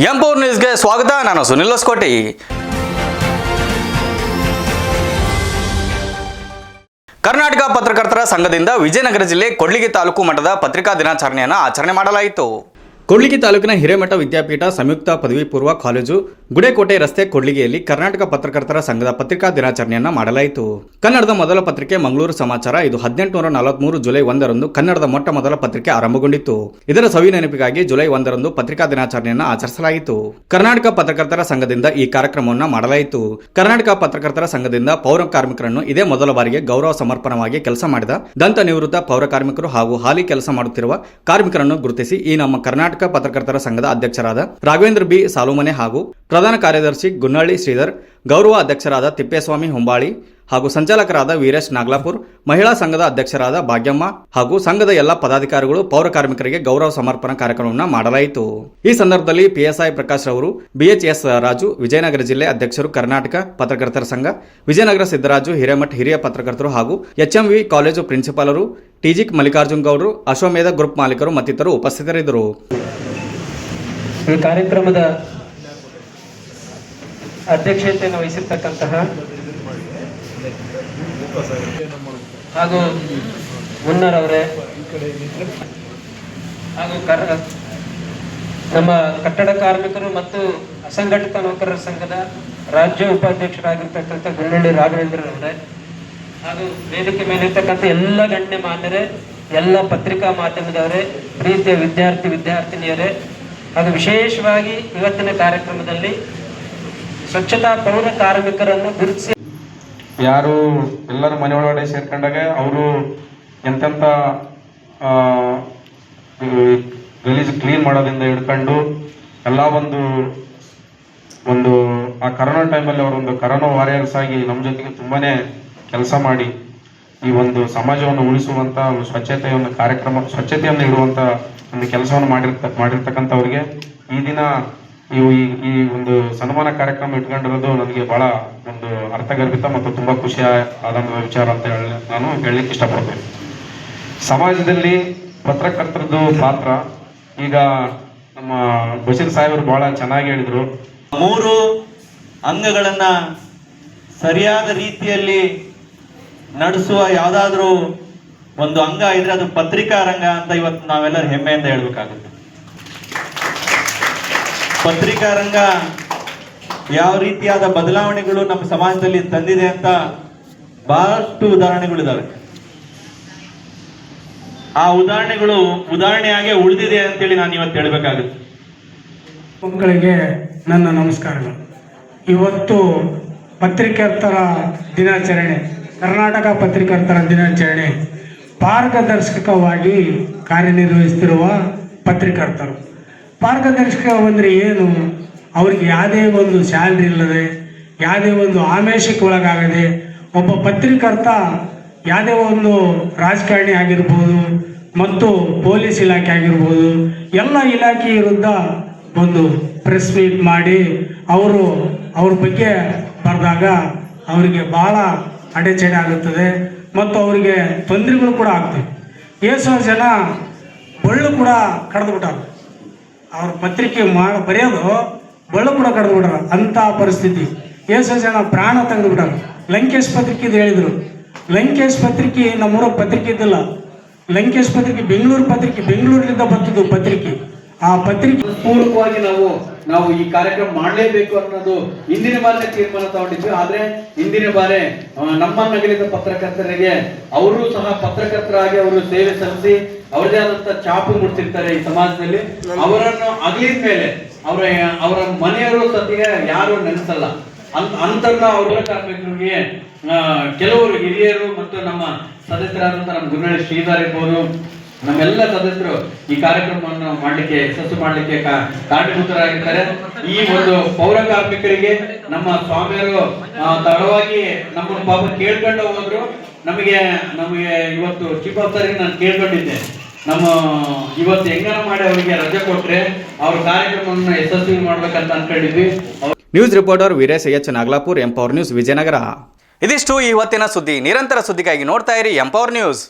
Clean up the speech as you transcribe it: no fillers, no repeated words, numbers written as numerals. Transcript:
Empower ನ್ಯೂಸ್ಗೆ ಸ್ವಾಗತ. ನಾನು ಸುನಿಲ್ ಹೊಸಕೋಟೆ. ಕರ್ನಾಟಕ ಪತ್ರಕರ್ತರ ಸಂಘದಿಂದ ವಿಜಯನಗರ ಜಿಲ್ಲೆ ಕೊಡ್ಲಿಗಿ ತಾಲೂಕು ಮಟ್ಟದ ಪತ್ರಿಕಾ ದಿನಾಚರಣೆಯನ್ನು ಆಚರಣೆ ಮಾಡಲಾಯಿತು. ಕೊಡ್ಲಿಗಿ ತಾಲೂಕಿನ ಹಿರೇಮಠ ವಿದ್ಯಾಪೀಠ ಸಂಯುಕ್ತ ಪದವಿ ಪೂರ್ವ ಕಾಲೇಜು ಗುಡೇಕೋಟೆ ರಸ್ತೆ ಕೊಡ್ಲಿಗಿಯಲ್ಲಿ ಕರ್ನಾಟಕ ಪತ್ರಕರ್ತರ ಸಂಘದ ಪತ್ರಿಕಾ ದಿನಾಚರಣೆಯನ್ನು ಮಾಡಲಾಯಿತು. ಕನ್ನಡದ ಮೊದಲ ಪತ್ರಿಕೆ ಮಂಗಳೂರು ಸಮಾಚಾರ ಇದು 1843 ಜುಲೈ 1ರಂದು ಕನ್ನಡದ ಮೊಟ್ಟ ಮೊದಲ ಪತ್ರಿಕೆ ಆರಂಭಗೊಂಡಿತ್ತು. ಇದರ ಸವಿ ನೆನಪಿಗಾಗಿ ಜುಲೈ 1ರಂದು ಪತ್ರಿಕಾ ದಿನಾಚರಣೆಯನ್ನು ಆಚರಿಸಲಾಯಿತು. ಕರ್ನಾಟಕ ಪತ್ರಕರ್ತರ ಸಂಘದಿಂದ ಈ ಕಾರ್ಯಕ್ರಮವನ್ನು ಮಾಡಲಾಯಿತು. ಕರ್ನಾಟಕ ಪತ್ರಕರ್ತರ ಸಂಘದಿಂದ ಪೌರ ಕಾರ್ಮಿಕರನ್ನು ಇದೇ ಮೊದಲ ಬಾರಿಗೆ ಗೌರವ ಸಮರ್ಪಣವಾಗಿ ಕೆಲಸ ಮಾಡಿದ ದಂತ ನಿವೃತ್ತ ಪೌರ ಕಾರ್ಮಿಕರು ಹಾಗೂ ಹಾಲಿ ಕೆಲಸ ಮಾಡುತ್ತಿರುವ ಕಾರ್ಮಿಕರನ್ನು ಗುರುತಿಸಿ ಈ ನಮ್ಮ ಕರ್ನಾಟಕ ಪತ್ರಕರ್ತರ ಸಂಘದ ಅಧ್ಯಕ್ಷರಾದ ರಾಘವೇಂದ್ರ ಬಿ ಸಾಲುಮನೆ ಹಾಗೂ ಪ್ರಧಾನ ಕಾರ್ಯದರ್ಶಿ ಗುನ್ನಳ್ಳಿ ಶ್ರೀಧರ್, ಗೌರವ ಅಧ್ಯಕ್ಷರಾದ ತಿಪ್ಪೇಸ್ವಾಮಿ ಹೊಂಬಾಳಿ ಹಾಗೂ ಸಂಚಾಲಕರಾದ ವೀರೇಶ್ ನಾಗ್ಲಾಪುರ್, ಮಹಿಳಾ ಸಂಘದ ಅಧ್ಯಕ್ಷರಾದ ಭಾಗ್ಯಮ್ಮ ಹಾಗೂ ಸಂಘದ ಎಲ್ಲ ಪದಾಧಿಕಾರಿಗಳು ಪೌರ ಕಾರ್ಮಿಕರಿಗೆ ಗೌರವ ಸಮರ್ಪಣಾ ಕಾರ್ಯಕ್ರಮವನ್ನು ಮಾಡಲಾಯಿತು. ಈ ಸಂದರ್ಭದಲ್ಲಿ ಪಿಎಸ್ಐ ಪ್ರಕಾಶ್ ರವರು, ಬಿಎಚ್ಎಸ್ ರಾಜು, ವಿಜಯನಗರ ಜಿಲ್ಲೆ ಅಧ್ಯಕ್ಷರು, ಕರ್ನಾಟಕ ಪತ್ರಕರ್ತರ ಸಂಘ ವಿಜಯನಗರ ಸಿದ್ದರಾಜು, ಹಿರೇಮಠ ಹಿರಿಯ ಪತ್ರಕರ್ತರು ಹಾಗೂ ಎಚ್ಎಂವಿ ಕಾಲೇಜು ಪ್ರಿನ್ಸಿಪಾಲರು, ಟಿಜಿಕ್ ಮಲ್ಲಿಕಾರ್ಜುನ್ ಗೌಡರು, ಅಶ್ವಮೇಧ ಗ್ರೂಪ್ ಮಾಲೀಕರು ಮತ್ತಿತರರು ಉಪಸ್ಥಿತರಿದ್ದರು. ಈ ಕಾರ್ಯಕ್ರಮದ ಅಧ್ಯಕ್ಷತೆಯನ್ನು ವಹಿಸಿರ್ತಕ್ಕಂತಹ ಹಾಗೂ ಮುನ್ನರವರೇ ಹಾಗೂ ನಮ್ಮ ಕಟ್ಟಡ ಕಾರ್ಮಿಕರು ಮತ್ತು ಅಸಂಘಟಿತ ನೌಕರರ ಸಂಘದ ರಾಜ್ಯ ಉಪಾಧ್ಯಕ್ಷರಾಗಿರ್ತಕ್ಕಂಥ ಗುನ್ನಳ್ಳಿ ರಾಘವೇಂದ್ರರವರೇ ಹಾಗೂ ವೇದಿಕೆ ಮೇಲಿರ್ತಕ್ಕಂಥ ಎಲ್ಲ ಗಣ್ಯ ಮಾನ್ಯರೇ, ಎಲ್ಲ ಪತ್ರಿಕಾ ಮಾಧ್ಯಮದವರೇ, ಪ್ರೀತಿಯ ವಿದ್ಯಾರ್ಥಿನಿಯರೇ ಹಾಗೂ ವಿಶೇಷವಾಗಿ ಇವತ್ತಿನ ಕಾರ್ಯಕ್ರಮದಲ್ಲಿ ಸ್ವಚ್ಛತಾ ಪೌರ ಕಾರ್ಮಿಕರನ್ನು ಗುರುತಿಸಿ ಯಾರು ಎಲ್ಲರ ಮನೆ ಒಳಗಡೆ ಸೇರ್ಕೊಂಡಾಗ ಅವರು ಎಂತೆಂಥ ಗಲೀಜು ಕ್ಲೀನ್ ಮಾಡೋದ್ರಿಂದ ಹಿಡ್ಕೊಂಡು ಎಲ್ಲ ಒಂದು ಆ ಕರೋನಾ ಟೈಮಲ್ಲಿ ಅವರೊಂದು ಕರೋನಾ ವಾರಿಯರ್ಸ್ ಆಗಿ ನಮ್ಮ ಜೊತೆಗೆ ತುಂಬಾನೇ ಕೆಲಸ ಮಾಡಿ ಈ ಒಂದು ಸಮಾಜವನ್ನು ಉಳಿಸುವಂಥ ಸ್ವಚ್ಛತೆಯನ್ನು ಸ್ವಚ್ಛತೆಯನ್ನು ಇಡುವಂಥ ಒಂದು ಕೆಲಸವನ್ನು ಮಾಡಿರ್ತಕ್ಕಂಥವ್ರಿಗೆ ಈ ದಿನ ಈ ಒಂದು ಸನ್ಮಾನ ಕಾರ್ಯಕ್ರಮ ಇಟ್ಕೊಂಡಿರೋದು ನನಗೆ ಬಹಳ ಒಂದು ಅರ್ಥಗರ್ಭಿತ ಮತ್ತು ತುಂಬಾ ಖುಷಿ ಆದಂಥ ವಿಚಾರ ಅಂತ ನಾನು ಹೇಳಲಿಕ್ಕೆ ಇಷ್ಟಪಡ್ತೇನೆ. ಸಮಾಜದಲ್ಲಿ ಪತ್ರಕರ್ತರದ್ದು ಪಾತ್ರ ಈಗ ನಮ್ಮ ಬಶೀರ್ ಸಾಹೇಬರು ಬಹಳ ಚೆನ್ನಾಗಿ ಹೇಳಿದ್ರು. 3 ಅಂಗಗಳನ್ನ ಸರಿಯಾದ ರೀತಿಯಲ್ಲಿ ನಡೆಸುವ ಯಾವುದಾದ್ರೂ ಒಂದು ಅಂಗ ಇದ್ರೆ ಅದು ಪತ್ರಿಕಾ ರಂಗ ಅಂತ ಇವತ್ತು ನಾವೆಲ್ಲರೂ ಹೆಮ್ಮೆಯಿಂದ ಹೇಳ್ಬೇಕಾಗುತ್ತೆ. ಪತ್ರಿಕಾ ರಂಗ ಯಾವ ರೀತಿಯಾದ ಬದಲಾವಣೆಗಳು ನಮ್ಮ ಸಮಾಜದಲ್ಲಿ ತಂದಿದೆ ಅಂತ ಬಹಳಷ್ಟು ಉದಾಹರಣೆಗಳಿದಾವೆ. ಆ ಉದಾಹರಣೆಯಾಗೆ ಉಳಿದಿದೆ ಅಂತೇಳಿ ನಾನು ಇವತ್ತು ಹೇಳ್ಬೇಕಾಗುತ್ತೆ. ಮಕ್ಕಳಿಗೆ ನನ್ನ ನಮಸ್ಕಾರಗಳು. ಇವತ್ತು ಪತ್ರಕರ್ತರ ದಿನಾಚರಣೆ, ಕರ್ನಾಟಕ ಪತ್ರಕರ್ತರ ದಿನಾಚರಣೆ ಪಾರದರ್ಶಕವಾಗಿ ಕಾರ್ಯನಿರ್ವಹಿಸುತ್ತಿರುವ ಪತ್ರಕರ್ತರು. ಪಾರದರ್ಶಕವಂದ್ರೆ ಏನು? ಅವ್ರಿಗೆ ಯಾವುದೇ ಒಂದು ಸ್ಯಾಲ್ರಿ ಇಲ್ಲದೆ, ಯಾವುದೇ ಒಂದು ಆಮಿಷಕ್ಕೆ ಒಳಗಾಗದೆ, ಒಬ್ಬ ಪತ್ರಕರ್ತ ಯಾವುದೇ ಒಂದು ರಾಜಕಾರಣಿ ಆಗಿರ್ಬೋದು ಮತ್ತು ಪೊಲೀಸ್ ಇಲಾಖೆ ಆಗಿರ್ಬೋದು ಎಲ್ಲ ಇಲಾಖೆ ವಿರುದ್ಧ ಒಂದು ಪ್ರೆಸ್ ಮೀಟ್ ಮಾಡಿ ಅವ್ರ ಬಗ್ಗೆ ಬರೆದಾಗ ಅವರಿಗೆ ಭಾಳ ಅಡೆಚಣೆ ಆಗುತ್ತದೆ ಮತ್ತು ಅವರಿಗೆ ತೊಂದರೆಗಳು ಕೂಡ ಆಗ್ತವೆ. ಎಷ್ಟೋ ಜನ ಬಳ್ಳು ಕೂಡ ಕಡ್ದುಬಿಟ್ಟಾರ. ಅವ್ರ ಪತ್ರಿಕೆ ಬರೆಯೋದು ಬಳ್ಳು ಕೂಡ ಕಡ್ದುಬಿಟ್ಟಾರ. ಅಂಥ ಪರಿಸ್ಥಿತಿ. ಎಷ್ಟೋ ಜನ ಪ್ರಾಣ ತೆಗೆದುಬಿಟ್ಟಾರ. ಲಂಕೇಶ್ ಪತ್ರಿಕೆ ಹೇಳಿದರು. ಲಂಕೇಶ್ ಪತ್ರಿಕೆ ನಮ್ಮೂರ ಪತ್ರಿಕೆ ಇದ್ದಿಲ್ಲ. ಲಂಕೇಶ್ ಪತ್ರಿಕೆ ಬೆಂಗಳೂರಿನಿಂದ ಬರ್ತದ್ದು ಪತ್ರಿಕೆ. ಆ ಪತ್ರಿಕೆ ಪೂರ್ವಕವಾಗಿ ನಾವು ಈ ಕಾರ್ಯಕ್ರಮ ಮಾಡಲೇಬೇಕು ಅನ್ನೋದು ಹಿಂದಿನ ಬಾರಿ ತೀರ್ಮಾನ ತಗೊಂಡಿದ್ವಿ. ಆದ್ರೆ ಹಿಂದಿನ ಬಾರಿ ನಮ್ಮನ್ನಗಲಿದ ಪತ್ರಕರ್ತರಿಗೆ ಅವರು ಸಹ ಪತ್ರಕರ್ತರಾಗಿ ಅವರು ಸೇವೆ ಸಲ್ಲಿಸಿ ಅವರದೇ ಆದಂತ ಚಾಪು ಮುಡ್ತಿರ್ತಾರೆ ಈ ಸಮಾಜದಲ್ಲಿ. ಅವರನ್ನು ಅಗಲಿದ ಮೇಲೆ ಅವರ ಮನೆಯವರು ಸತಿಗೆ ಯಾರು ನೆನೆಸಲ್ಲ ಅಂತನ್ನ ಅವರ ಕಾರ್ಮಿಕರಿಗೆ ಕೆಲವರು ಹಿರಿಯರು ಮತ್ತು ನಮ್ಮ ಸದಸ್ಯರಾದಂತ ನಮ್ಮ ಗುನ್ನಳ್ಳಿ ಶ್ರೀಧರ್ ಇರ್ಬೋದು, ನಮ್ಮೆಲ್ಲ ಸದಸ್ಯರು ಈ ಕಾರ್ಯಕ್ರಮವನ್ನು ಮಾಡಲಿಕ್ಕೆ ಯಶಸ್ಸು ಮಾಡಲಿಕ್ಕೆ ಕಾರಣೀಭೂತರಾಗಿದ್ದಾರೆ. ಈ ಒಂದು ಪೌರ ಕಾರ್ಮಿಕರಿಗೆ ನಮ್ಮ ಸ್ವಾಮಿಯರು ತಡವಾಗಿ ನಮ್ಮನ್ನು ಪಾಪ ಕೇಳ್ಕೊಂಡು ಹೋದ್ರು. ನಮಗೆ ಇವತ್ತು ಚೀಫ್ ಆಫೀಸರ್ಗೆ ನಾನು ಕೇಳ್ಕೊಂಡಿದ್ದೆ, ಇವತ್ತು ಹೆಂಗಾರ ಮಾಡಿ ಅವರಿಗೆ ರಜೆ ಕೊಟ್ರೆ ಅವ್ರ ಕಾರ್ಯಕ್ರಮವನ್ನು ಯಶಸ್ವಿ ಮಾಡ್ಬೇಕಂತ ಅನ್ಕೊಂಡಿದ್ವಿ. News reporter Veeresh H Naglapur, empower news, Vijayanagara. ಇದಿಷ್ಟು ಈ ಹೊತ್ತಿನ ಸುದ್ದಿ. ನಿರಂತರ ಸುದ್ದಿಗಾಗಿ ನೋಡ್ತಾ ಇರಿ ಎಂಪವರ್ ನ್ಯೂಸ್.